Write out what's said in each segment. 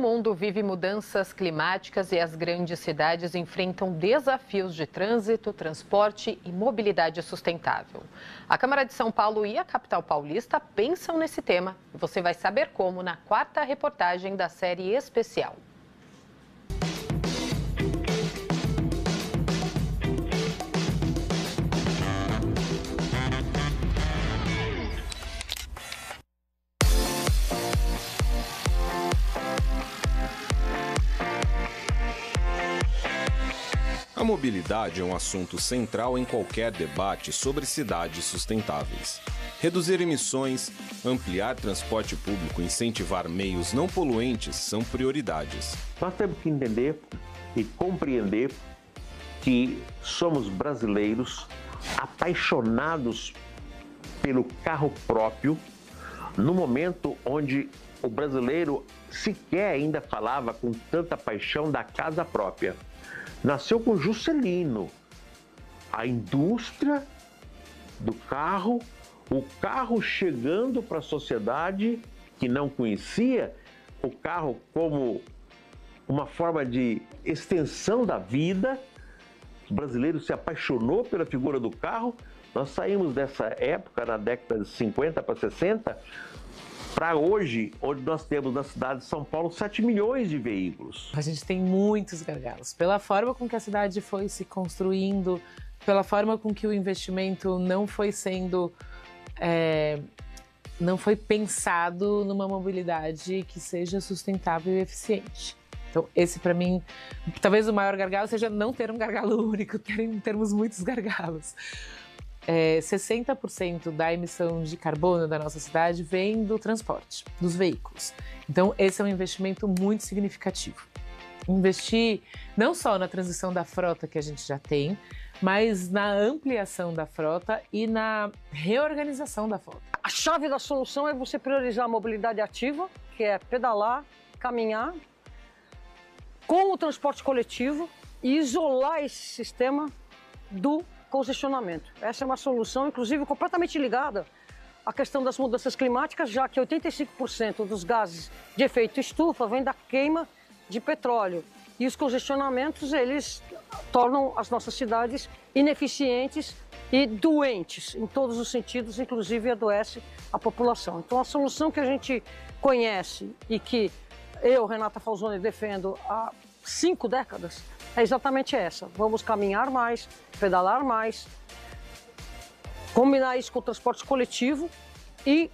mundo vive mudanças climáticas e as grandes cidades enfrentam desafios de trânsito, transporte e mobilidade sustentável. A Câmara de São Paulo e a capital paulista pensam nesse tema e você vai saber como na quarta reportagem da série especial. A mobilidade é um assunto central em qualquer debate sobre cidades sustentáveis. Reduzir emissões, ampliar transporte público e incentivar meios não poluentes são prioridades. Nós temos que entender e compreender que somos brasileiros apaixonados pelo carro próprio, no momento onde o brasileiro sequer ainda falava com tanta paixão da casa própria. Nasceu com Juscelino, a indústria do carro, o carro chegando para a sociedade que não conhecia o carro como uma forma de extensão da vida. O brasileiro se apaixonou pela figura do carro. Nós saímos dessa época, na década de 50 para 60, para hoje, onde nós temos na cidade de São Paulo 7 milhões de veículos. A gente tem muitos gargalos. Pela forma com que a cidade foi se construindo, pela forma com que o investimento não foi sendo... não foi pensado numa mobilidade que seja sustentável e eficiente. Então, esse para mim, talvez o maior gargalo seja não ter um gargalo único, termos muitos gargalos. 60% da emissão de carbono da nossa cidade vem do transporte, dos veículos. Então, esse é um investimento muito significativo. Investir não só na transição da frota que a gente já tem, mas na ampliação da frota e na reorganização da frota. A chave da solução é você priorizar a mobilidade ativa, que é pedalar, caminhar, com o transporte coletivo e isolar esse sistema do congestionamento. Essa é uma solução, inclusive, completamente ligada à questão das mudanças climáticas, já que 85% dos gases de efeito estufa vem da queima de petróleo. E os congestionamentos, eles tornam as nossas cidades ineficientes e doentes, em todos os sentidos, inclusive adoece a população. Então, a solução que a gente conhece e que eu, Renata Falzoni, defendo há 5 décadas, é exatamente essa. Vamos caminhar mais, pedalar mais, combinar isso com o transporte coletivo e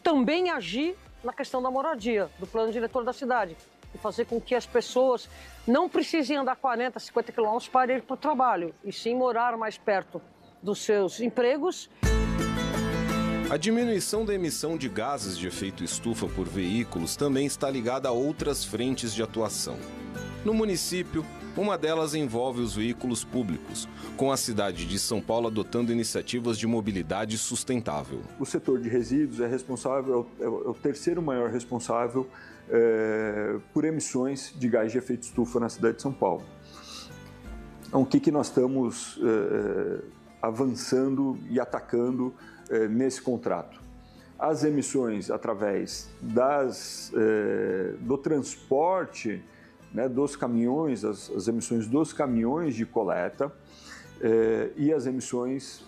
também agir na questão da moradia, do plano diretor da cidade, e fazer com que as pessoas não precisem andar 40, 50 quilômetros para ir para o trabalho, e sim morar mais perto dos seus empregos. A diminuição da emissão de gases de efeito estufa por veículos também está ligada a outras frentes de atuação. No município, uma delas envolve os veículos públicos, com a cidade de São Paulo adotando iniciativas de mobilidade sustentável. O setor de resíduos é o terceiro maior responsável por emissões de gás de efeito estufa na cidade de São Paulo. Então, o que nós estamos avançando e atacando nesse contrato? As emissões através do transporte, né, dos caminhões, as emissões dos caminhões de coleta e as emissões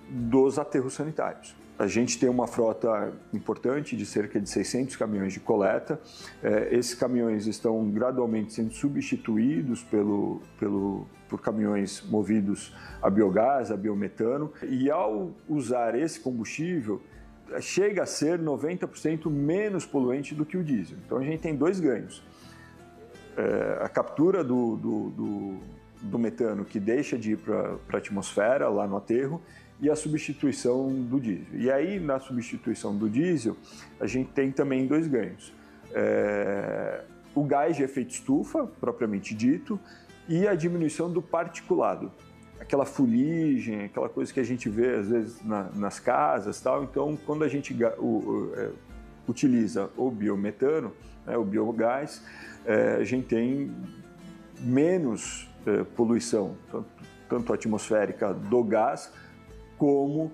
dos aterros sanitários. A gente tem uma frota importante de cerca de 600 caminhões de coleta. Esses caminhões estão gradualmente sendo substituídos por caminhões movidos a biogás, a biometano. E ao usar esse combustível, chega a ser 90% menos poluente do que o diesel. Então a gente tem 2 ganhos. A captura do metano, que deixa de ir para a atmosfera, lá no aterro, e a substituição do diesel. E aí, na substituição do diesel, a gente tem também 2 ganhos. O gás de efeito estufa, propriamente dito, e a diminuição do particulado. Aquela fuligem, aquela coisa que a gente vê, às vezes, nas casas e tal. Então, quando a gente utiliza o biometano, né, o biogás, a gente tem menos poluição, tanto atmosférica do gás, como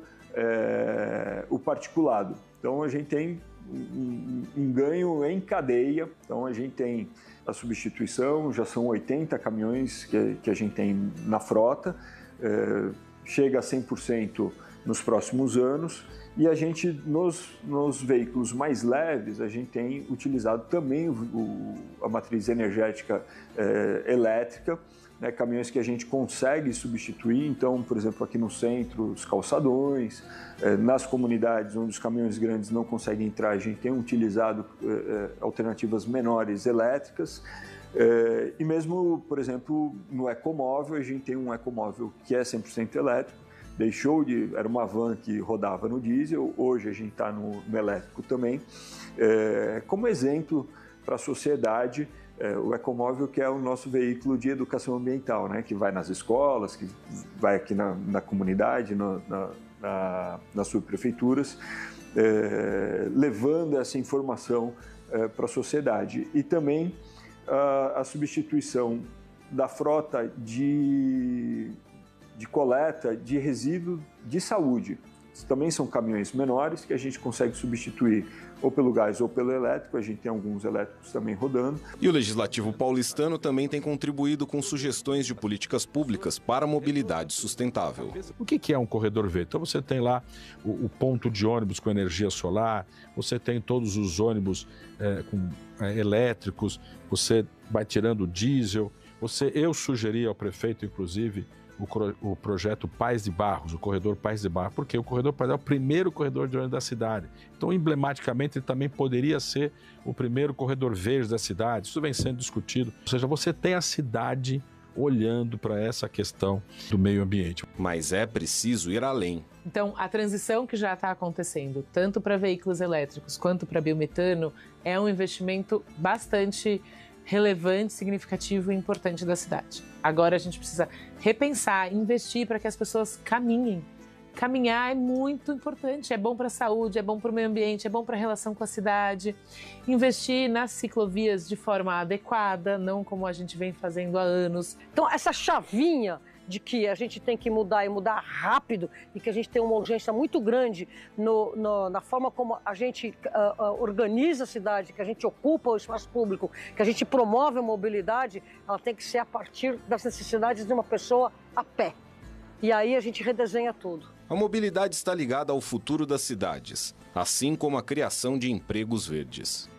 o particulado. Então a gente tem um ganho em cadeia. Então a gente tem a substituição, já são 80 caminhões que a gente tem na frota, chega a 100% nos próximos anos, e a gente, nos veículos mais leves, a gente tem utilizado também a matriz energética elétrica, né, caminhões que a gente consegue substituir. Então, por exemplo, aqui no centro, os calçadões, nas comunidades onde os caminhões grandes não conseguem entrar, a gente tem utilizado alternativas menores elétricas. E mesmo, por exemplo, no ecomóvel, a gente tem um ecomóvel que é 100% elétrico. Era uma van que rodava no diesel, hoje a gente está no elétrico também. Como exemplo para a sociedade, o ecomóvel, que é o nosso veículo de educação ambiental, né, que vai nas escolas, que vai aqui na comunidade, nas subprefeituras, levando essa informação para a sociedade. E também a substituição da frota de coleta de resíduo de saúde. Também são caminhões menores que a gente consegue substituir ou pelo gás ou pelo elétrico. A gente tem alguns elétricos também rodando. E o Legislativo paulistano também tem contribuído com sugestões de políticas públicas para a mobilidade sustentável. O que é um corredor verde? Então você tem lá o ponto de ônibus com energia solar, você tem todos os ônibus elétricos, você vai tirando o diesel. Eu sugeri ao prefeito, inclusive, o projeto Pais de Barros, o corredor Pais de Barros, porque o corredor Pais de Barros é o primeiro corredor de ônibus da cidade. Então, emblematicamente, ele também poderia ser o primeiro corredor verde da cidade. Isso vem sendo discutido. Ou seja, você tem a cidade olhando para essa questão do meio ambiente. Mas é preciso ir além. Então, a transição que já está acontecendo, tanto para veículos elétricos quanto para biometano, é um investimento bastante relevante, significativo e importante da cidade. Agora a gente precisa repensar, investir para que as pessoas caminhem. Caminhar é muito importante, é bom para a saúde, é bom para o meio ambiente, é bom para a relação com a cidade. Investir nas ciclovias de forma adequada, não como a gente vem fazendo há anos. Então, essa chavinha de que a gente tem que mudar e mudar rápido, e que a gente tem uma urgência muito grande na forma como a gente organiza a cidade, que a gente ocupa o espaço público, que a gente promove a mobilidade, ela tem que ser a partir das necessidades de uma pessoa a pé. E aí a gente redesenha tudo. A mobilidade está ligada ao futuro das cidades, assim como a criação de empregos verdes.